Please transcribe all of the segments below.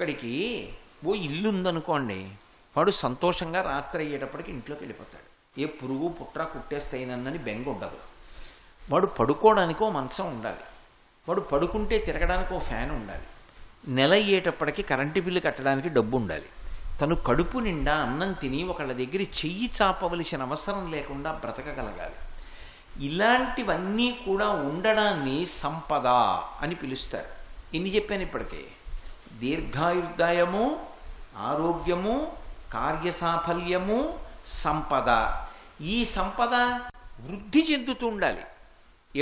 ఒక్కొక్కడికి ఓ ఇల్లు ఉందనుకోండి, వాడు సంతోషంగా రాత్రి అయ్యేటప్పటికి ఇంట్లోకి వెళ్ళిపోతాడు. ఏ పురుగు పుట్ర కుట్టేస్తాయినని బెంగ ఉండదు. వాడు పడుకోవడానికి ఓ మంచం ఉండాలి, వాడు పడుకుంటే తిరగడానికి ఓ ఫ్యాన్ ఉండాలి, నెల అయ్యేటప్పటికి కరెంటు బిల్లు కట్టడానికి డబ్బు ఉండాలి, తను కడుపు నిండా అన్నం తిని ఒకళ్ళ దగ్గర చెయ్యి చాపవలసిన అవసరం లేకుండా బ్రతకగలగాలి. ఇలాంటివన్నీ కూడా ఉండడాన్ని సంపద అని పిలుస్తారు. ఎన్ని చెప్పాను ఇప్పటికే? దీర్ఘాయుర్దాయము, ఆరోగ్యము, కార్యసాఫల్యము, సంపద. ఈ సంపద వృద్ధి చెందుతూ ఉండాలి.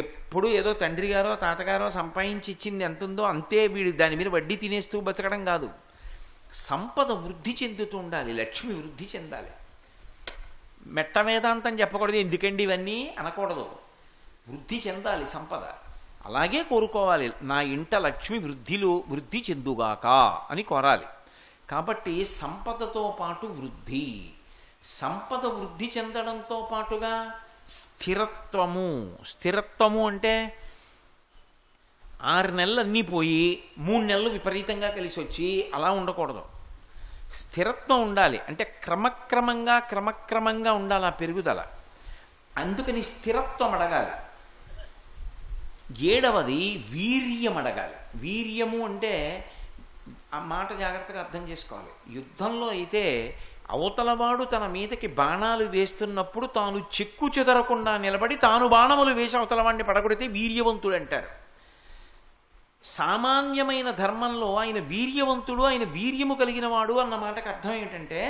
ఎప్పుడు ఏదో తండ్రి గారో తాతగారో సంపాదించి ఇచ్చింది ఎంత ఉందో అంతే వీడు దాని మీద వడ్డీ తినేస్తూ బతకడం కాదు. సంపద వృద్ధి చెందుతూ ఉండాలి, లక్ష్మి వృద్ధి చెందాలి. మెట్ట వేదాంతం చెప్పకూడదు, ఎందుకండి ఇవన్నీ అనకూడదు. వృద్ధి చెందాలి సంపద. అలాగే కోరుకోవాలి, నా ఇంట లక్ష్మి వృద్ధి చెందుగాక అని కోరాలి. కాబట్టి సంపదతో పాటు వృద్ధి, సంపద వృద్ధి చెందడంతో పాటుగా స్థిరత్వము. స్థిరత్వము అంటే 6 నెలలు అన్నీ పోయి 3 నెలలు విపరీతంగా కలిసి వచ్చి అలా ఉండకూడదు. స్థిరత్వం ఉండాలి. అంటే క్రమక్రమంగా ఉండాలి ఆ పెరుగుదల. అందుకని స్థిరత్వం అడగాలి. 7వది వీర్యం అడగాలి. వీర్యము అంటే ఆ మాట జాగ్రత్తగా అర్థం చేసుకోవాలి. యుద్ధంలో అయితే అవతలవాడు తన మీదకి బాణాలు వేస్తున్నప్పుడు తాను చెక్కు చెదరకుండా నిలబడి తాను బాణములు వేసి అవతలవాడిని పడగొడితే వీర్యవంతుడు అంటారు. సామాన్యమైన ధర్మంలో ఆయన వీర్యవంతుడు, ఆయన వీర్యము కలిగిన వాడు అన్న మాటకి అర్థం ఏంటంటే,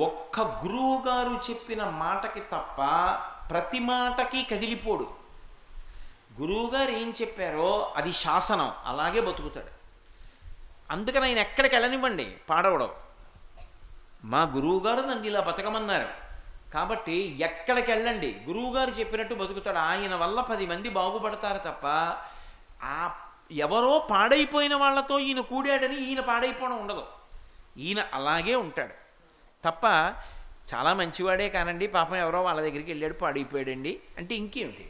ఒక్క గురువు గారు చెప్పిన మాటకి తప్ప ప్రతి మాటకి కదిలిపోడు. గురువుగారు ఏం చెప్పారో అది శాసనం, అలాగే బతుకుతాడు. అందుకని ఆయన ఎక్కడికి వెళ్ళనివ్వండి, పాడవడం. మా గురువుగారు నన్ను ఇలా బతకమన్నారు కాబట్టి ఎక్కడికి వెళ్ళండి, గురువుగారు చెప్పినట్టు బతుకుతాడు. ఆయన వల్ల 10 మంది బాగుపడతారు తప్ప ఆ ఎవరో పాడైపోయిన వాళ్లతో ఈయన కూడాడని ఈయన పాడైపోవడం ఉండదు. ఈయన అలాగే ఉంటాడు తప్ప చాలా మంచివాడే కానండి, పాపం ఎవరో వాళ్ళ దగ్గరికి వెళ్ళాడు పాడైపోయాడండి అంటే ఇంకేమిటి?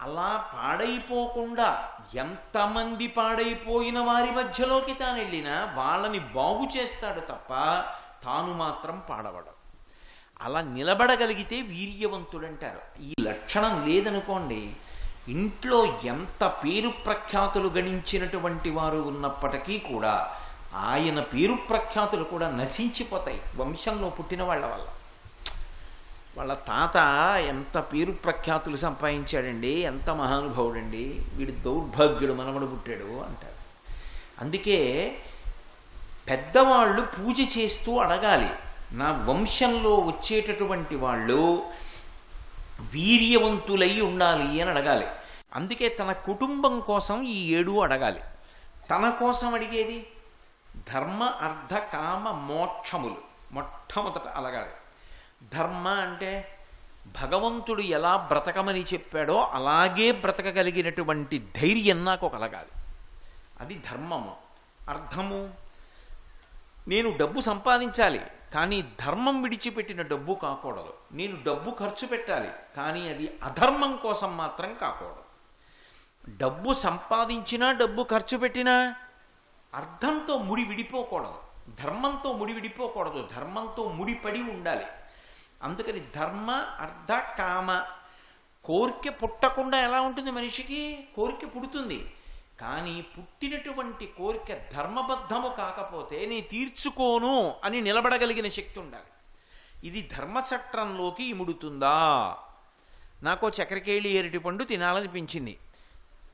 అలా పాడైపోకుండా ఎంతమంది పాడైపోయిన వారి మధ్యలోకి తాను వెళ్ళినా వాళ్ళని బాగు చేస్తాడు తప్ప తాను మాత్రం పాడవడం. అలా నిలబడగలిగితే వీర్యవంతుడంటారు. ఈ లక్షణం లేదనుకోండి, ఇంట్లో ఎంత పేరు ప్రఖ్యాతులు గణించినటువంటి వారు ఉన్నప్పటికీ కూడా ఆయన పేరు ప్రఖ్యాతులు కూడా నశించిపోతాయి వంశంలో పుట్టిన వాళ్ళ వల్ల. వాళ్ళ తాత ఎంత పేరు ప్రఖ్యాతులు సంపాదించాడండి, ఎంత మహానుభావుడండి, వీడు దౌర్భాగ్యుడు మనవడు పుట్టాడు అంటారు. అందుకే పెద్దవాళ్ళు పూజ చేస్తూ అడగాలి, నా వంశంలో వచ్చేటటువంటి వాళ్ళు వీర్యవంతులై ఉండాలి అని అడగాలి. అందుకే తన కుటుంబం కోసం ఈ 7 అడగాలి. తన కోసం అడిగేది ధర్మ అర్థ కామ మోక్షములు మొట్టమొదట అడగాలి. ధర్మ అంటే భగవంతుడు ఎలా బ్రతకమని చెప్పాడో అలాగే బ్రతకగలిగినటువంటి ధైర్యం నాకు కలగాలి, అది ధర్మము. అర్థము, నేను డబ్బు సంపాదించాలి కానీ ధర్మం విడిచిపెట్టిన డబ్బు కాకూడదు. నేను డబ్బు ఖర్చు పెట్టాలి కానీ అది అధర్మం కోసం మాత్రం కాకూడదు. డబ్బు సంపాదించినా డబ్బు ఖర్చు పెట్టినా అర్థంతో ముడి విడిపోకూడదు, ధర్మంతో ముడి విడిపోకూడదు, ధర్మంతో ముడిపడి ఉండాలి. అందుకని ధర్మ అర్థ కామ. కోరిక పుట్టకుండా ఎలా ఉంటుంది మనిషికి? కోరిక పుడుతుంది కానీ పుట్టినటువంటి కోరిక ధర్మబద్ధము కాకపోతే నీ తీర్చుకోను అని నిలబడగలిగిన శక్తి ఉండాలి. ఇది ధర్మచట్రంలోకి ఇముడుతుందా? నాకో చక్రకేళి అరటిపండు తినాలనిపించింది.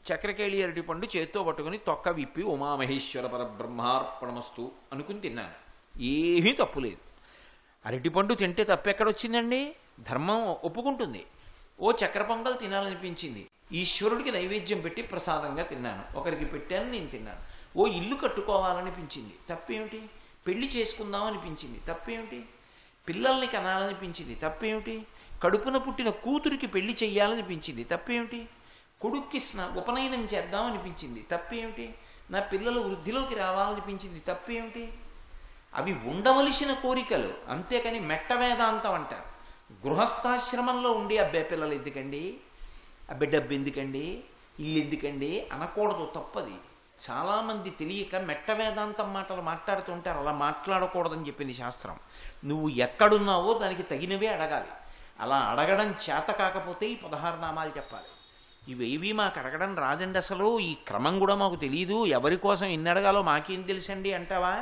చక్రకేళి అరటిపండు చేత్తో పట్టుకుని తొక్క విప్పి ఉమామహేశ్వర పరబ్రహ్మార్పణమస్తు అనుకుని తిన్నాను. ఏమీ తప్పులేదు. అరటిపండు తింటే తప్పెక్కడొచ్చిందండి? ధర్మం ఒప్పుకుంటుంది. ఓ చక్కెర పొంగల్ తినాలనిపించింది, ఈశ్వరుడికి నైవేద్యం పెట్టి ప్రసాదంగా తిన్నాను, ఒకరికి పెట్టాను, నేను తిన్నాను. ఓ ఇల్లు కట్టుకోవాలనిపించింది, తప్పేమిటి? పెళ్లి చేసుకుందాం అనిపించింది, తప్పేమిటి? పిల్లల్ని కనాలనిపించింది, తప్పేమిటి? కడుపున పుట్టిన కూతురికి పెళ్లి చెయ్యాలనిపించింది, తప్పేమిటి? కొడుక్కి ఉపనయనం చేద్దాం అనిపించింది, తప్పేమిటి? నా పిల్లలు వృద్ధిలోకి రావాలనిపించింది, తప్పేమిటి? అవి ఉండవలసిన కోరికలు, అంతేకాని మెట్ట వేదాంతం అంటారు. గృహస్థాశ్రమంలో ఉండి అబ్బాయి పిల్లలు ఎందుకండి, అబ్బాయి డబ్బు ఎందుకండి, ఇల్లు ఎందుకండి అనకూడదు, తప్పది. చాలామంది తెలియక మెట్ట వేదాంతం మాటలు మాట్లాడుతుంటారు. అలా మాట్లాడకూడదని చెప్పింది శాస్త్రం. నువ్వు ఎక్కడున్నావో దానికి తగినవే అడగాలి. అలా అడగడం చేత కాకపోతే ఈ 16 నామాలు చెప్పాలి. ఇవేవి మాకు అడగడం రాదండి, అసలు ఈ క్రమం కూడా మాకు తెలియదు, ఎవరి కోసం ఎన్ని అడగాలో మాకేం తెలుసండి అంటావా?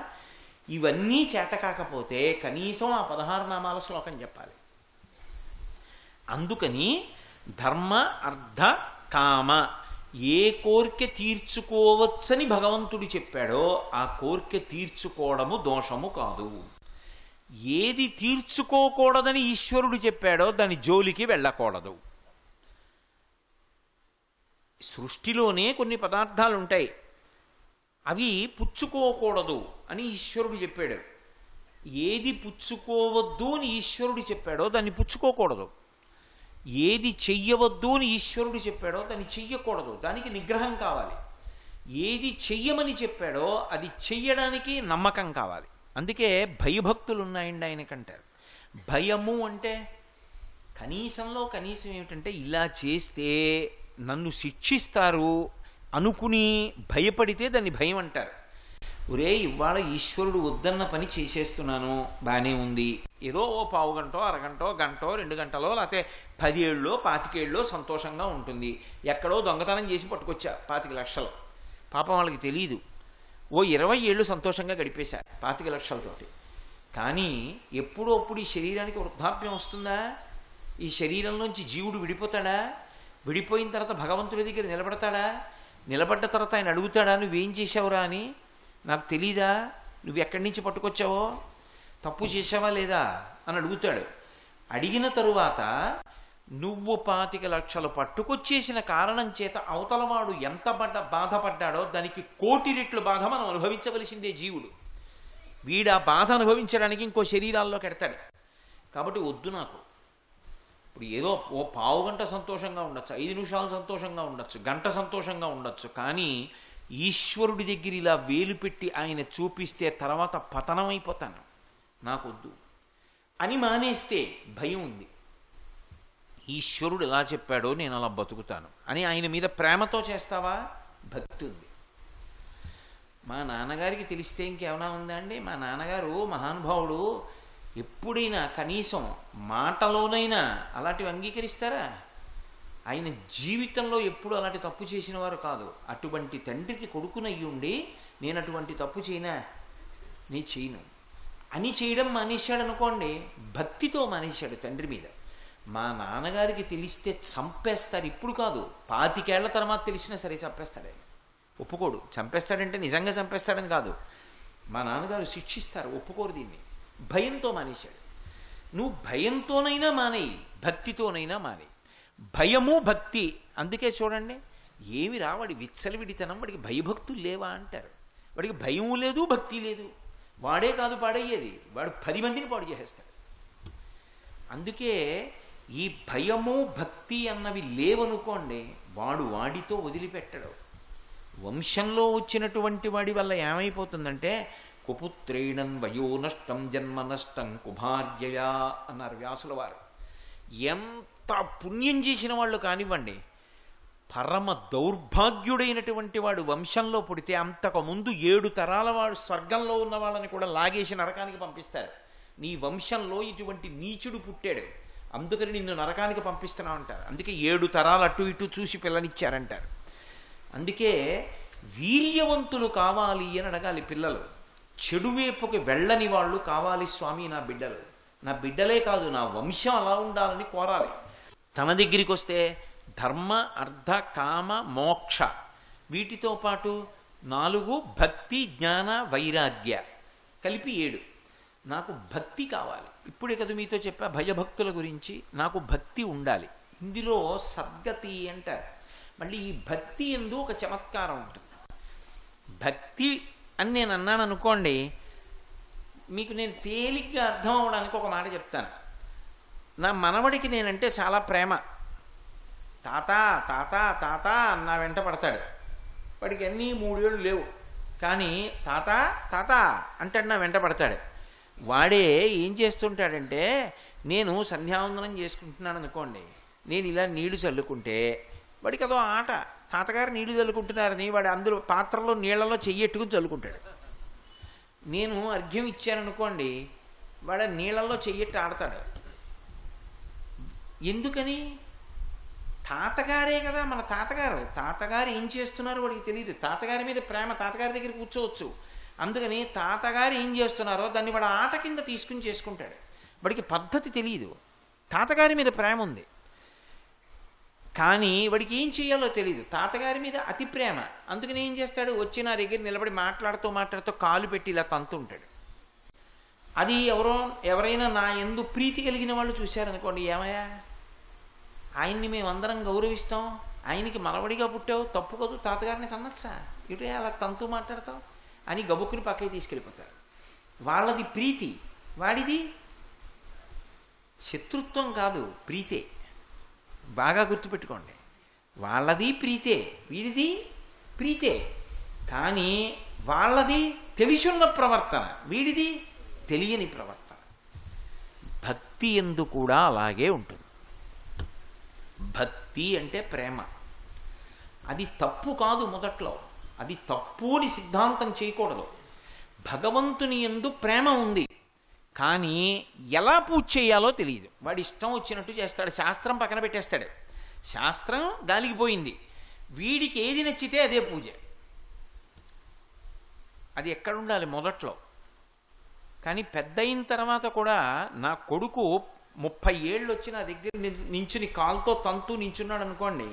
ఇవన్నీ చేత కాకపోతే కనీసం ఆ 16 నామాల శ్లోకం చెప్పాలి. అందుకని ధర్మ అర్థ కామ ఏ కోరిక తీర్చుకోవచ్చని భగవంతుడు చెప్పాడో ఆ కోరిక తీర్చుకోవడము దోషము కాదు. ఏది తీర్చుకోకూడదని ఈశ్వరుడు చెప్పాడో దాని జోలికి వెళ్ళకూడదు. సృష్టిలోనే కొన్ని పదార్థాలు ఉంటాయి, అవి పుచ్చుకోకూడదు అని ఈశ్వరుడు చెప్పాడు. ఏది పుచ్చుకోవద్దు అని ఈశ్వరుడు చెప్పాడో దాన్ని పుచ్చుకోకూడదు. ఏది చెయ్యవద్దు అని ఈశ్వరుడు చెప్పాడో దాన్ని చెయ్యకూడదు, దానికి నిగ్రహం కావాలి. ఏది చెయ్యమని చెప్పాడో అది చెయ్యడానికి నమ్మకం కావాలి. అందుకే భయభక్తులు ఉన్నాయండి ఆయనకంటారు. భయము అంటే కనీసంలో కనీసం ఏమిటంటే ఇలా చేస్తే నన్ను శిక్షిస్తారు అనుకుని భయపడితే దాన్ని భయం అంటారు. ఒరే ఇవాళ ఈశ్వరుడు వద్దన్న పని చేసేస్తున్నాను, బాగానే ఉంది, ఏదో ఓ పావు గంటో అరగంటో గంటో 2 గంటలో లేకపోతే 10 ఏళ్ళలో 25 ఏళ్ళలో సంతోషంగా ఉంటుంది. ఎక్కడో దొంగతనం చేసి పట్టుకొచ్చా 25 లక్షలు, పాపం వాళ్ళకి తెలియదు. ఓ 20 ఏళ్ళు సంతోషంగా గడిపేశా 25 లక్షలతోటి. కానీ ఎప్పుడో అప్పుడు ఈ శరీరానికి వృద్ధాప్యం వస్తుందా? ఈ శరీరంలోంచి జీవుడు విడిపోతాడా? విడిపోయిన తర్వాత భగవంతుడి దగ్గర నిలబడతాడా? నిలబడ్డ తర్వాత ఆయన అడుగుతాడా నువ్వేం చేశావురా అని? నాకు తెలీదా నువ్వు ఎక్కడి నుంచి పట్టుకొచ్చావో, తప్పు చేసావా లేదా అని అడుగుతాడు. అడిగిన తరువాత నువ్వు 25 లక్షలు పట్టుకొచ్చేసిన కారణం చేత అవతలవాడు ఎంత బాధపడ్డాడో దానికి 1,000,000 రెట్లు బాధ మనం అనుభవించవలసిందే జీవుడు. వీడు ఆ బాధ అనుభవించడానికి ఇంకో శరీరాల్లోకి ఎడతాడు. కాబట్టి వద్దు నాకు. ఇప్పుడు ఏదో ఓ పావు గంట సంతోషంగా ఉండొచ్చు, 5 నిమిషాలు సంతోషంగా ఉండొచ్చు, గంట సంతోషంగా ఉండొచ్చు, కానీ ఈశ్వరుడి దగ్గర ఇలా వేలు పెట్టి ఆయన చూపిస్తే తర్వాత పతనమైపోతాను, నాకొద్దు అని మానేస్తే భయం ఉంది. ఈశ్వరుడు ఎలా చెప్పాడో నేను అలా బతుకుతాను అని ఆయన మీద ప్రేమతో చేస్తావా? భక్తి ఉంది. మా నాన్నగారికి తెలిస్తే ఇంకేమైనా ఉందా అండి? మా నాన్నగారు మహానుభావుడు, ఎప్పుడైనా కనీసం మాటలోనైనా అలాంటివి అంగీకరిస్తారా? ఆయన జీవితంలో ఎప్పుడు అలాంటి తప్పు చేసిన వారు కాదు. అటువంటి తండ్రికి కొడుకునయ్యుండి నేను అటువంటి తప్పు చేయనా? నీ చేయను అని చేయడం మానేశాడు అనుకోండి, భక్తితో మానేశాడు తండ్రి మీద. మా నాన్నగారికి తెలిస్తే చంపేస్తారు, ఇప్పుడు కాదు 25 ఏళ్ల తర్వాత తెలిసినా సరే చంపేస్తాడు ఆయన. ఒప్పుకోడు. చంపేస్తాడంటే నిజంగా చంపేస్తాడని కాదు, మా నాన్నగారు శిక్షిస్తారు, ఒప్పుకోరు. దీన్ని భయంతో మానేశాడు. నువ్వు భయంతోనైనా మానేయి, భక్తితోనైనా మానేయి. భయము భక్తి. అందుకే చూడండి, ఏమి రా వాడి విచ్చలవిడితనం, వాడికి భయభక్తులు లేవా అంటారు. వాడికి భయం లేదు, భక్తి లేదు. వాడే కాదు పాడయ్యేది, వాడు 10 మందిని పాడు చేసేస్తాడు. అందుకే ఈ భయము భక్తి అన్నవి లేవనుకోండి, వాడు వాడితో వదిలిపెట్టడు. వంశంలో వచ్చినటువంటి వాడి వల్ల ఏమైపోతుందంటే కుపుత్రేణం వయో నష్టం జన్మ నష్టం కుభార్యయా అన్నారు వ్యాసుల వారు. ఎంత పుణ్యం చేసిన వాళ్ళు కానివ్వండి, పరమ దౌర్భాగ్యుడైనటువంటి వాడు వంశంలో పుడితే అంతకుముందు 7 తరాల వాడు స్వర్గంలో ఉన్న వాళ్ళని కూడా లాగేసి నరకానికి పంపిస్తారు. నీ వంశంలో ఇటువంటి నీచుడు పుట్టాడు, అందుకని నిన్ను నరకానికి పంపిస్తున్నావు అంటారు. అందుకే 7 తరాలు అటు ఇటు చూసి పిల్లనిచ్చారంటారు. అందుకే వీర్యవంతులు కావాలి అని అడగాలి పిల్లలు. చెడు వైపుకి వెళ్ళని వాళ్ళు కావాలి స్వామి నా బిడ్డలు. నా బిడ్డలే కాదు, నా వంశం అలా ఉండాలని కోరాలి. తన దగ్గరికి వస్తే ధర్మ అర్థ కామ మోక్ష, వీటితో పాటు 4 భక్తి జ్ఞాన వైరాగ్య కలిపి 7. నాకు భక్తి కావాలి. ఇప్పుడే కదా మీతో చెప్పా భయభక్తుల గురించి. నాకు భక్తి ఉండాలి. ఇందులో సద్గతి అంటారు. మళ్ళీ ఈ భక్తి ఎందు ఒక చమత్కారం ఉంటుంది. భక్తి అని నేను అన్నాను అనుకోండి, మీకు నేను తేలిగ్గా అర్థం అవడానికి ఒక మాట చెప్తాను. నా మనవడికి నేనంటే చాలా ప్రేమ. తాత తాత తాత నా వెంట పడతాడు. వాడికి అన్నీ 3 ఏళ్ళు లేవు, కానీ తాత తాత అంటాడు, నా వెంట పడతాడు. వాడే ఏం చేస్తుంటాడంటే, నేను సంధ్యావందనం చేసుకుంటున్నాను అనుకోండి, నేను ఇలా నీళ్లు చల్లుకుంటే వాడికి అదో ఆట. తాతగారు నీళ్లు చల్లుకుంటున్నారని వాడు అందులో పాత్రలో నీళ్లలో చెయ్యెట్టుకుని చల్లుకుంటాడు. నేను అర్ఘ్యం ఇచ్చాననుకోండి, వాడు నీళ్లలో చెయ్యెట్టు ఆడతాడు. ఎందుకని? తాతగారే కదా మన తాతగారు. తాతగారు ఏం చేస్తున్నారో వాడికి తెలియదు. తాతగారి మీద ప్రేమ, తాతగారి దగ్గర కూర్చోవచ్చు. అందుకని తాతగారు ఏం చేస్తున్నారో దాన్ని వాడు ఆట కింద తీసుకుని చేసుకుంటాడు. వాడికి పద్ధతి తెలియదు. తాతగారి మీద ప్రేమ ఉంది కానీ వాడికి ఏం చేయాలో తెలియదు. తాతగారి మీద అతి ప్రేమ. అందుకని ఏం చేస్తాడు, వచ్చి నా దగ్గర నిలబడి మాట్లాడుతూ కాలు పెట్టి ఇలా తంతుంటాడు. అది ఎవరైనా నా యందు ప్రీతి కలిగిన వాళ్ళు చూశారనుకోండి, ఏమయ్యా ఆయన్ని మేమందరం గౌరవిస్తాం, ఆయనకి మనవడిగా పుట్టావు, తప్పు కదూ, తాతగారిని తన్నచ్చా, ఇటు అలా తంతు మాట్లాడతావు అని గబుక్కుని పక్కకి తీసుకెళ్ళిపోతారు. వాళ్ళది ప్రీతి, వాడిది శత్రుత్వం కాదు, ప్రీతే. బాగా గుర్తుపెట్టుకోండి, వాళ్ళది ప్రీతే, వీడిది ప్రీతే. కానీ వాళ్ళది తెలిసున్న ప్రవర్తన, వీడిది తెలియని ప్రవర్తన. భక్తి యందు కూడా అలాగే ఉంటుంది. భక్తి అంటే ప్రేమ. అది తప్పు కాదు, మొదట్లో అది తప్పు అని సిద్ధాంతం చేయకూడదు. భగవంతుని యందు ప్రేమ ఉంది కానీ ఎలా పూజ చేయాలో తెలియదు. వాడి ఇష్టం వచ్చినట్టు చేస్తాడు. శాస్త్రం పక్కన పెట్టేస్తాడు. శాస్త్రం గాలికి పోయింది. వీడికి ఏది నచ్చితే అదే పూజ. అది ఎక్కడుండాలి మొదట్లో. కానీ పెద్ద అయిన తర్వాత కూడా నా కొడుకు 30 ఏళ్ళు వచ్చి నా దగ్గర నించుని కాలుతో తంతు నించున్నాడు అనుకోండి,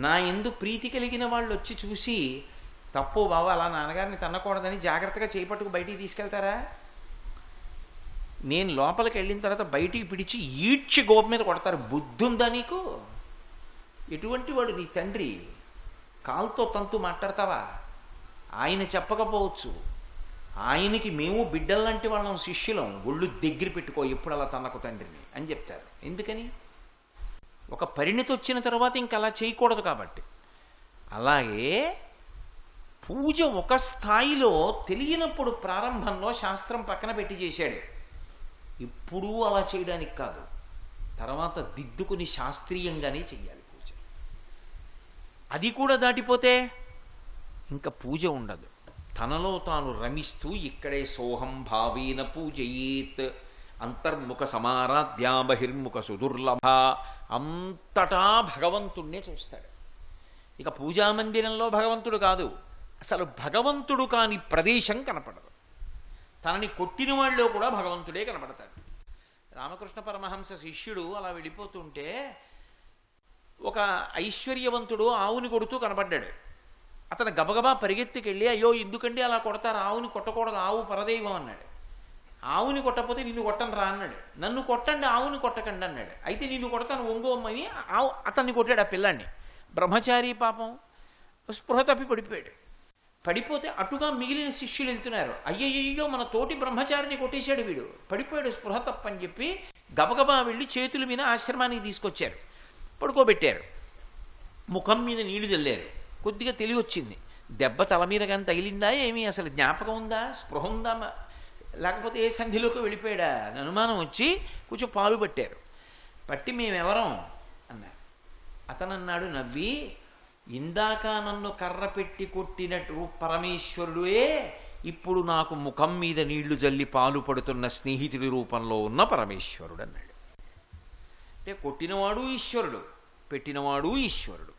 నా ఎందు ప్రీతి కలిగిన వాళ్ళు వచ్చి చూసి, తప్పు బాబా అలా నాన్నగారిని తన్నకూడదని జాగ్రత్తగా చేపట్టుకు బయటికి తీసుకెళ్తారా? నేను లోపలికి వెళ్ళిన తర్వాత బయటికి పిడిచి ఈడ్చి గోప మీద కొడతారు. బుద్ధుందా నీకు? ఎటువంటి వాడు నీ తండ్రి? కాలుతో తంతు మాట్లాడతావా? ఆయన చెప్పకపోవచ్చు, ఆయనకి మేము బిడ్డల్లాంటి వాళ్ళం, శిష్యులం, ఒళ్ళు దగ్గర పెట్టుకో, ఎప్పుడు అలా తన్నకు తండ్రిని అని చెప్తారు. ఎందుకని? ఒక పరిణితి వచ్చిన తర్వాత ఇంక అలా చేయకూడదు కాబట్టి. అలాగే పూజ ఒక స్థాయిలో తెలియనప్పుడు ప్రారంభంలో శాస్త్రం పక్కన పెట్టి చేశాడు. ఇప్పుడు అలా చేయడానికి కాదు, తర్వాత దిద్దుకుని శాస్త్రీయంగానే చెయ్యాలి పూజ. అది కూడా దాటిపోతే ఇంకా పూజ ఉండదు. తనలో తాను రమిస్తూ ఇక్కడే సోహం భావేన పూజయేత్, అంతర్ముఖ సమారాధ్యా బహిర్ముఖ సుదుర్లభ, అంతటా భగవంతుణ్ణే చూస్తాడు. ఇక పూజామందిరంలో భగవంతుడు కాదు, అసలు భగవంతుడు కాని ప్రదేశం కనపడదు. తనని కొట్టిన వాళ్ళలో కూడా భగవంతుడే కనపడతాడు. రామకృష్ణ పరమహంస శిష్యుడు అలా వెళ్ళిపోతుంటే ఒక ఐశ్వర్యవంతుడు ఆవుని కొడుతూ కనపడ్డాడు. అతను గబగబా పరిగెత్తుకెళ్ళి, అయ్యో ఎందుకండి అలా కొడతారు, ఆవుని కొట్టకూడదు, ఆవు పరదైవం అన్నాడు. ఆవుని కొట్టకపోతే నిన్ను కొట్టను రా అన్నాడు. నన్ను కొట్టండి, ఆవుని కొట్టకండి అన్నాడు. అయితే నిన్ను కొడతాను ఒంగోమ్మని అతన్ని కొట్టాడు, ఆ పిల్లాన్ని. బ్రహ్మచారి పాపం స్పృహ తప్పి పడిపోయాడు. పడిపోతే అటుగా మిగిలిన శిష్యులు వెళ్తున్నారు. అయ్యయ్యో మన తోటి బ్రహ్మచారిని కొట్టేశాడు వీడు, పడిపోయాడు స్పృహ తప్పని చెప్పి గబగబా వెళ్ళి చేతుల మీద ఆశ్రమానికి తీసుకొచ్చారు, పడుకోబెట్టారు. ముఖం మీద నీళ్లు చల్లారు. కొద్దిగా తెలివి వచ్చింది. దెబ్బ తల మీద కానీ తగిలిందా ఏమీ, అసలు జ్ఞాపకం ఉందా, స్పృహ ఉందా, లేకపోతే ఏ సంధిలోకి వెళ్ళిపోయాడా అని అనుమానం వచ్చి కొంచెం పాలు పట్టారు. పట్టి మేమెవరం అన్నారు. అతను అన్నాడు నవ్వి, ఇందాక నన్ను కర్ర పెట్టి కొట్టినట్టు పరమేశ్వరుడే ఇప్పుడు నాకు ముఖం మీద నీళ్లు జల్లి పాలు పడుతున్న స్నేహితుడి రూపంలో ఉన్న పరమేశ్వరుడు అన్నాడు. అంటే కొట్టినవాడు ఈశ్వరుడు, పెట్టినవాడు ఈశ్వరుడు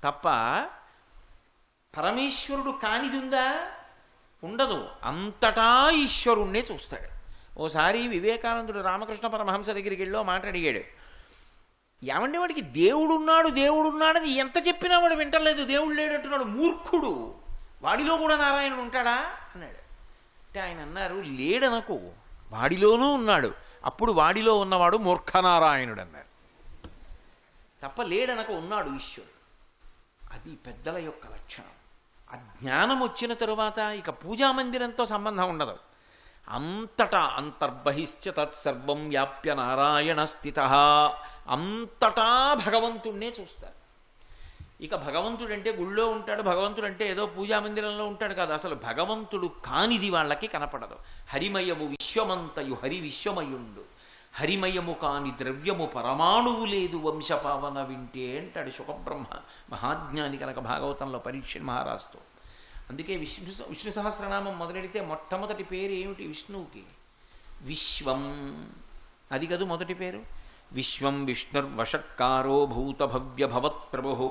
తప్ప పరమేశ్వరుడు కానిది ఉందా? ఉండదు. అంతటా ఈశ్వరుణ్ణే చూస్తాడు. ఓసారి వివేకానందుడు రామకృష్ణ పరమహంస దగ్గరికి వెళ్ళి మాట అడిగాడు. ఏమంటే వాడికి దేవుడున్నాడని ఎంత చెప్పినా వాడు వింటలేదు, దేవుడు లేడంటున్నాడు, మూర్ఖుడు, వాడిలో కూడా నారాయణుడు ఉంటాడా అన్నాడు. అంటే ఆయన అన్నారు, లేడనకు, వాడిలోనూ ఉన్నాడు, అప్పుడు వాడిలో ఉన్నవాడు మూర్ఖనారాయణుడు అన్నారు తప్ప లేడనకు ఉన్నాడు ఈశ్వరుడు. అది పెద్దల యొక్క లక్షణం. ఆ జ్ఞానం వచ్చిన తరువాత ఇక పూజామందిరంతో సంబంధం ఉండదు. అంతటా అంతర్బహిశ్చ తత్సర్వం వ్యాప్య నారాయణ స్థిత, అంతటా భగవంతుణ్ణే చూస్తారు. ఇక భగవంతుడు అంటే గుళ్ళో ఉంటాడు, భగవంతుడు అంటే ఏదో పూజామందిరంలో ఉంటాడు కాదు, అసలు భగవంతుడు కానిది వాళ్ళకి కనపడదు. హరిమయము విశ్వమంతయు హరి విశ్వమయుండు, హరిమయము కాని ద్రవ్యము పరమాణువు లేదు వంశపావన వింటే అంటాడు సుఖబ్రహ్మ మహాజ్ఞాని కనుక భాగవతంలో పరీక్ష మహారాజుతో. అందుకే విష్ణు సహస్రనామం మొదలెడితే మొట్టమొదటి పేరు ఏమిటి విష్ణువుకి? విశ్వం. అది కదూ మొదటి పేరు. విశ్వం విష్ణుర్వషట్కారో భూత భవ్య భవత్ ప్రభు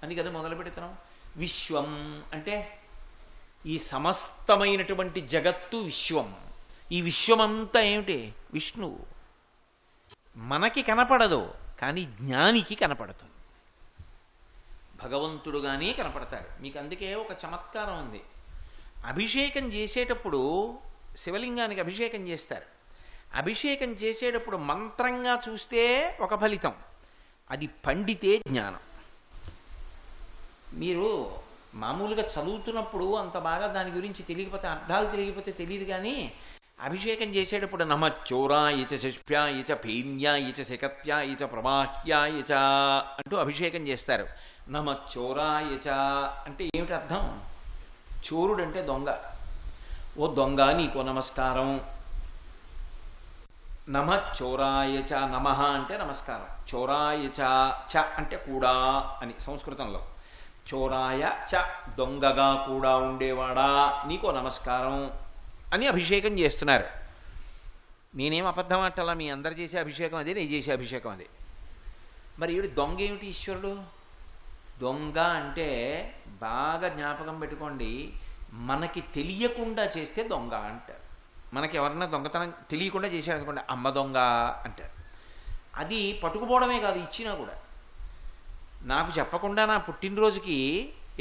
అని కదా మొదలు పెడుతున్నాం. విశ్వం అంటే ఈ సమస్తమైనటువంటి జగత్తు విశ్వం. ఈ విశ్వమంతా ఏమిటి? విష్ణువు. మనకి కనపడదు, కానీ జ్ఞానికి కనపడుతుంది. భగవంతుడుగానే కనపడతాడు మీకు. అందుకే ఒక చమత్కారం ఉంది. అభిషేకం చేసేటప్పుడు శివలింగానికి అభిషేకం చేస్తారు. అభిషేకం చేసేటప్పుడు మంత్రంగా చూస్తే ఒక ఫలితం, అది పండితే జ్ఞానం. మీరు మామూలుగా చదువుతున్నప్పుడు అంత బాగా దాని గురించి తెలియకపోతే, అర్థాలు తెలియకపోతే తెలియదు. కానీ అభిషేకం చేసేటప్పుడు నమచ్చోరాయ చ శిష్ప్యాయ చ భీమ్యాయ చ శకత్యాయ చ ప్రమాహ్యాయ చ అంటూ అభిషేకం చేస్తారు. నమచ్చోరాయ చ అంటే ఏమిటి అర్థం? చోరుడు అంటే దొంగ. ఓ దొంగ నీకో నమస్కారం. నమ చోరాయ చ, నమ అంటే నమస్కారం. చోరాయ చ, చ అంటే కూడా అని సంస్కృతంలో. చోరాయ చ, దొంగగా కూడా ఉండేవాడా నీకో నమస్కారం అని అభిషేకం చేస్తున్నారు. నేనేం అబద్ధం అంటలా, మీ అందరు చేసే అభిషేకం అదే, నేను చేసే అభిషేకం అదే. మరి ఏమిటి దొంగ? ఏమిటి ఈశ్వరుడు? దొంగ అంటే బాగా జ్ఞాపకం పెట్టుకోండి, మనకి తెలియకుండా చేస్తే దొంగ అంటారు. మనకి ఎవరన్నా దొంగతనం తెలియకుండా చేశాడు అనుకోండి, అమ్మ దొంగ అంటారు. అది పట్టుకుపోవడమే కాదు, ఇచ్చినా కూడా. నాకు చెప్పకుండా నా పుట్టినరోజుకి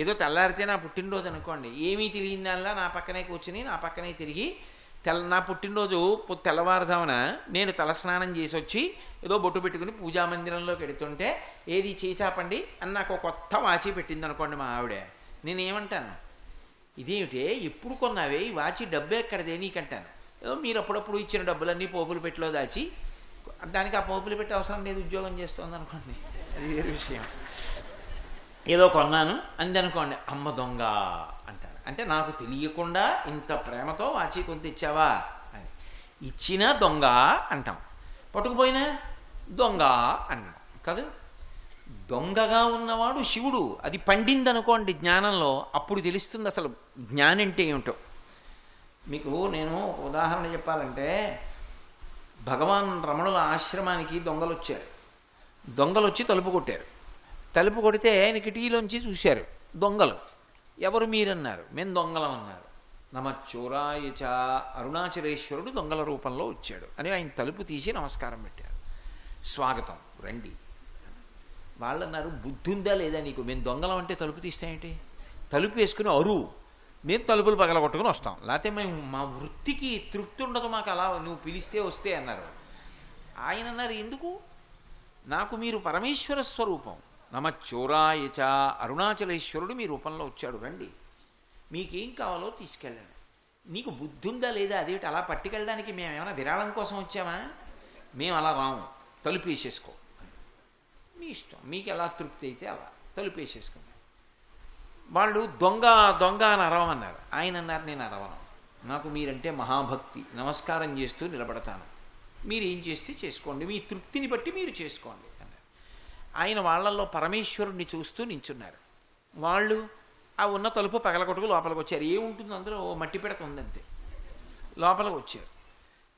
ఏదో తెల్లారితే నా పుట్టినరోజు అనుకోండి, ఏమీ తెలియని దానిలా నా పక్కనే కూర్చుని నా పక్కనే తిరిగి నా పుట్టినరోజు తెల్లవారుదామన నేను తలస్నానం చేసి వచ్చి ఏదో బొట్టు పెట్టుకుని పూజామందిరంలోకి వెడుతుంటే ఏది చేసాపండి అని నాకు ఒక కొత్త వాచి పెట్టింది అనుకోండి మా ఆవిడ. నేనేమంటాను? ఇదేమిటే ఎప్పుడు కొన్నావే ఈ వాచి, డబ్బు ఎక్కడదే నీకంటాను. ఏదో మీరు అప్పుడప్పుడు ఇచ్చిన డబ్బులన్నీ పోపులు పెట్టిలో దాచి, దానికి ఆ పోపులు పెట్టి అవసరం లేదు, ఉద్యోగం చేస్తుంది అనుకోండి, అది వేరే విషయం. ఏదో కొన్నాను అంది అనుకోండి, అమ్మ దొంగ అంటారు. అంటే నాకు తెలియకుండా ఇంత ప్రేమతో వాచి కొంత ఇచ్చావా అని. ఇచ్చినా దొంగ అంటాం, పట్టుకుపోయినా దొంగ అంటాం కాదు. దొంగగా ఉన్నవాడు శివుడు. అది పండిందనుకోండి జ్ఞానంలో, అప్పుడు తెలుస్తుంది అసలు జ్ఞానం అంటే ఏమిటో. మీకు నేను ఉదాహరణ చెప్పాలంటే, భగవాన్ రమణుల ఆశ్రమానికి దొంగలు వచ్చారు. దొంగలు వచ్చి తలుపు కొట్టారు. తలుపు కొడితే ఆయన కిటికీలోంచి చూశారు దొంగలు. ఎవరు మీరన్నారు. మేము దొంగలం అన్నారు. నమచ్చోరాయ చ, అరుణాచలేశ్వరుడు దొంగల రూపంలో వచ్చాడు అని ఆయన తలుపు తీసి నమస్కారం పెట్టారు. స్వాగతం రండి. వాళ్ళు అన్నారు, బుద్ధి ఉందా లేదా నీకు? మేము దొంగలం అంటే తలుపు తీస్తామేంటి? తలుపు వేసుకుని అరు, మేము తలుపులు పగలగొట్టుకుని వస్తాం, లేకపోతే మేము మా వృత్తికి తృప్తి ఉండదు మాకు, అలా నువ్వు పిలిస్తే వస్తే అన్నారు. ఆయన అన్నారు, ఎందుకు? నాకు మీరు పరమేశ్వర స్వరూపం. నమచ్చోరాయ చ, అరుణాచలేశ్వరుడు మీ రూపంలో వచ్చాడు, రండి, మీకేం కావాలో తీసుకెళ్ళండి. నీకు బుద్ధి ఉందా లేదా? అదేమిటి అలా పట్టుకెళ్ళడానికి మేము ఏమైనా విరాళం కోసం వచ్చామా? మేము అలా రాము, తలుపు వేసేసుకో, మీ ఇష్టం, మీకు ఎలా తృప్తి అయితే అలా తలుపు వేసేసుకోండి. వాళ్ళు దొంగ దొంగ అని అరవమన్నారు. ఆయన అన్నారు, నేను అరవను, నాకు మీరంటే మహాభక్తి, నమస్కారం చేస్తూ నిలబడతాను, మీరు ఏం చేస్తే చేసుకోండి, మీ తృప్తిని బట్టి మీరు చేసుకోండి అన్నారు. ఆయన వాళ్ళల్లో పరమేశ్వరుణ్ణి చూస్తూ నించున్నారు. వాళ్ళు ఆ ఉన్న తలుపు పగలగొట్టుకు లోపలికి వచ్చారు. ఏముంటుంది అందులో? మట్టి పిడత ఉందంతే. లోపలికి వచ్చారు.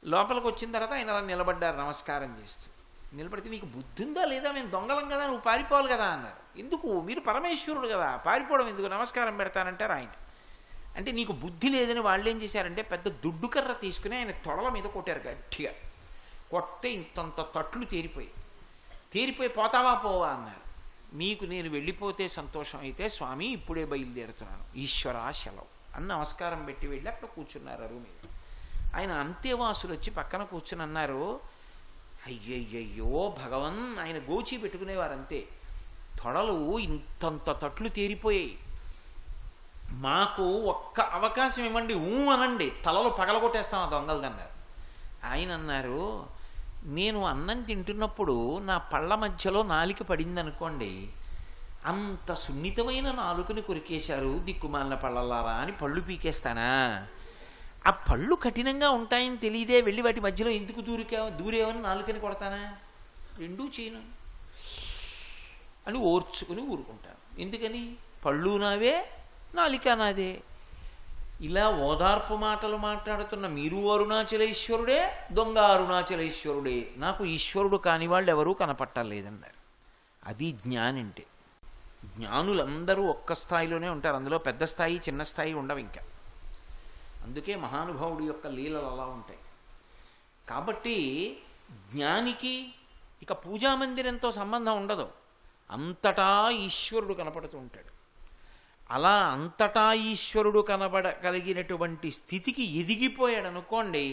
లోపలికి వచ్చిన తర్వాత ఆయన అలా నిలబడ్డారు నమస్కారం చేస్తూ. నిలబడితే, నీకు బుద్ధి ఉందా లేదా? మేము దొంగలం కదా, నువ్వు పారిపోవాలి కదా అన్నారు. ఎందుకు? మీరు పరమేశ్వరుడు కదా, పారిపోవడం ఎందుకు? నమస్కారం పెడతానంటారు ఆయన. అంటే నీకు బుద్ధి లేదని వాళ్ళు ఏం చేశారంటే పెద్ద దుడ్డు కర్ర తీసుకుని ఆయన తొడల మీద కొట్టారు గట్టిగా. కొట్టే ఇంతంత తట్లు తేరిపోయి పోతావా పోవా అన్నారు. మీకు నేను వెళ్ళిపోతే సంతోషం అయితే స్వామి ఇప్పుడే బయలుదేరుతున్నాను, ఈశ్వరా సెలవు అని నమస్కారం పెట్టి వెళ్ళి అక్కడ కూర్చున్నారు అరువు మీద. ఆయన అంతేవాసులు వచ్చి పక్కన కూర్చుని అన్నారు, అయ్యయ్యయ్యో భగవన్. ఆయన గోచి పెట్టుకునేవారు అంతే. తొడలు ఇంతంత తట్లు తేరిపోయాయి, మాకు ఒక్క అవకాశం ఇవ్వండి, అనండి, తలలు పగలగొట్టేస్తాం ఆ దొంగలదన్నారు. ఆయన అన్నారు, నేను అన్నం తింటున్నప్పుడు నా పళ్ళ మధ్యలో నాలిక పడింది అనుకోండి, అంత సున్నితమైన నాలుకని కొరికేశారు దిక్కుమాలిన పళ్ళలారా అని పళ్ళు పీకేస్తానా? ఆ పళ్ళు కఠినంగా ఉంటాయని తెలియదే వెళ్ళి వాటి మధ్యలో ఎందుకు దూరేవని నాలుకని కొడతానా? రెండూ చేయను అని ఓర్చుకుని ఊరుకుంటాను. ఎందుకని? పళ్ళు నావే, నాలిక నాదే. ఇలా ఓదార్పు మాటలు మాట్లాడుతున్న మీరు అరుణాచలేశ్వరుడే, దొంగ అరుణాచలేశ్వరుడే, నాకు ఈశ్వరుడు కాని వాళ్ళు ఎవరూ కనపట్టలేదన్నారు. అది జ్ఞాని అంటే. జ్ఞానులందరూ ఒక్క స్థాయిలోనే ఉంటారు. అందులో పెద్ద స్థాయి చిన్న స్థాయి ఉండవు ఇంకా. అందుకే మహానుభావుడి యొక్క లీలలు అలా ఉంటాయి. కాబట్టి జ్ఞానికి ఇక పూజామందిరంతో సంబంధం ఉండదు. అంతటా ఈశ్వరుడు కనపడుతూ ఉంటాడు. అలా అంతటా ఈశ్వరుడు కనబడగలిగినటువంటి స్థితికి ఎదిగిపోయాడు అనుకోండి,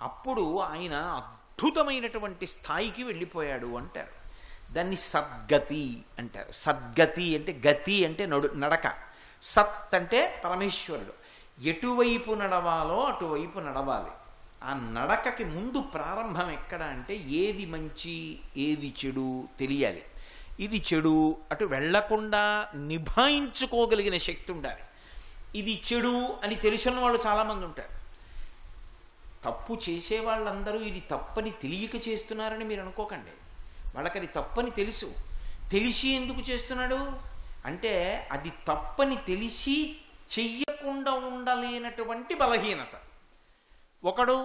అప్పుడు ఆయన అద్భుతమైనటువంటి స్థాయికి వెళ్ళిపోయాడు అంటారు. దాన్ని సద్గతి అంటారు. సద్గతి అంటే గతి అంటే నడక. సత్ అంటే పరమేశ్వరుడు. ఎటువైపు నడవాలో అటువైపు నడవాలి. ఆ నడకకి ముందు ప్రారంభం ఎక్కడ అంటే ఏది మంచి ఏది చెడు తెలియాలి. ఇది చెడు అటు వెళ్లకుండా నిభాయించుకోగలిగిన శక్తి ఉండాలి. ఇది చెడు అని తెలిసిన వాళ్ళు చాలామంది ఉంటారు. తప్పు చేసే వాళ్ళందరూ ఇది తప్పని తెలియక చేస్తున్నారని మీరు అనుకోకండి. వాళ్ళకది తప్పని తెలుసు. తెలిసి ఎందుకు చేస్తున్నాడు అంటే అది తప్పని తెలిసి చెయ్యకుండా ఉండలేనటువంటి బలహీనత. ఒకడు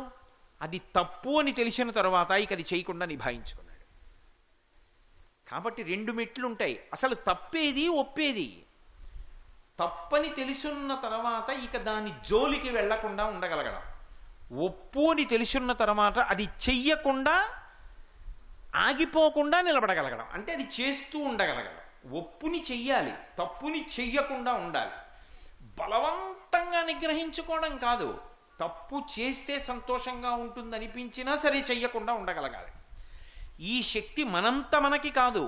అది తప్పు అని తెలిసిన తర్వాత ఇక అది చేయకుండా నిభాయించుకున్నాడు. కాబట్టి రెండు మెట్లు ఉంటాయి. అసలు తప్పేది ఒప్పేది. తప్పని తెలుసున్న తర్వాత ఇక దాని జోలికి వెళ్లకుండా ఉండగలగడం. ఒప్పు అని తెలుసున్న తర్వాత అది చెయ్యకుండా ఆగిపోకుండా నిలబడగలగడం. అంటే అది చేస్తూ ఉండగలగడం. ఒప్పుని చెయ్యాలి, తప్పుని చెయ్యకుండా ఉండాలి. బలవంతంగా నిగ్రహించుకోవడం కాదు. తప్పు చేస్తే సంతోషంగా ఉంటుందనిపించినా సరే చెయ్యకుండా ఉండగలగాలి. ఈ శక్తి మనంత మనకి కాదు,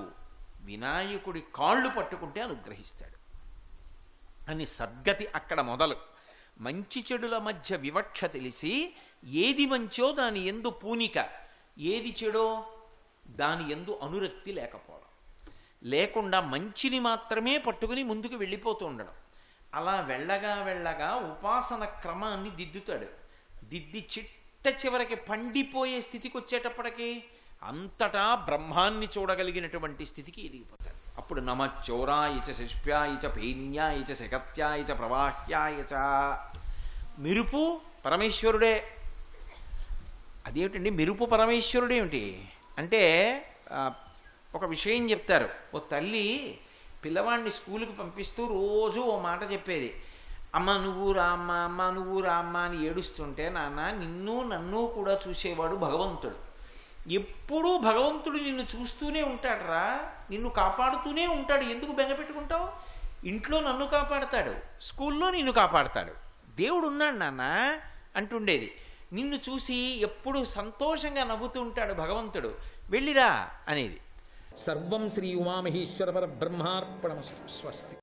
వినాయకుడి కాళ్ళు పట్టుకుంటే అనుగ్రహిస్తాడు అని సద్గతి అక్కడ మొదలు. మంచి చెడుల మధ్య వివక్ష తెలిసి ఏది మంచో దాని యందు పూనిక, ఏది చెడో దాని యందు అనురక్తి లేకపోవడం, లేకుండా మంచిని మాత్రమే పట్టుకుని ముందుకు వెళ్ళిపోతూ ఉండడం. అలా వెళ్ళగా వెళ్ళగా ఉపాసన క్రమాన్ని దిద్దుతాడు. దిద్ది చిట్ట చివరికి పండిపోయే స్థితికి వచ్చేటప్పటికి అంతటా బ్రహ్మాన్ని చూడగలిగినటువంటి స్థితికి ఎదిగిపోతాడు. అప్పుడు నమచ్చోరాయచ శిష్ప్యాయచ పేన్యాయచ శకత్యాయచ ప్రవాహ్యాయచ. మెరుపు పరమేశ్వరుడే. అదేమిటండి మెరుపు పరమేశ్వరుడేమిటి అంటే ఒక విషయం చెప్తారు. ఓ తల్లి పిల్లవాడిని స్కూలుకి పంపిస్తూ రోజు ఓ మాట చెప్పేది. అమ్మ నువ్వు రామ్మ, అమ్మ నువ్వు రామ్మ అని ఏడుస్తుంటే, నాన్న నిన్ను నన్ను కూడా చూసేవాడు భగవంతుడు. ఎప్పుడూ భగవంతుడు నిన్ను చూస్తూనే ఉంటాడురా, నిన్ను కాపాడుతూనే ఉంటాడు. ఎందుకు బెంగపెట్టుకుంటావు? ఇంట్లో నన్ను కాపాడతాడు, స్కూల్లో నిన్ను కాపాడతాడు. దేవుడు ఉన్నాడు నాన్న అంటుండేది. నిన్ను చూసి ఎప్పుడు సంతోషంగా నవ్వుతూ ఉంటాడు భగవంతుడు, వెళ్ళిరా అనేది. సర్వం శ్రీ ఉమామహేశ్వర పరబ్రహ్మార్పణమస్తు. స్వస్తి.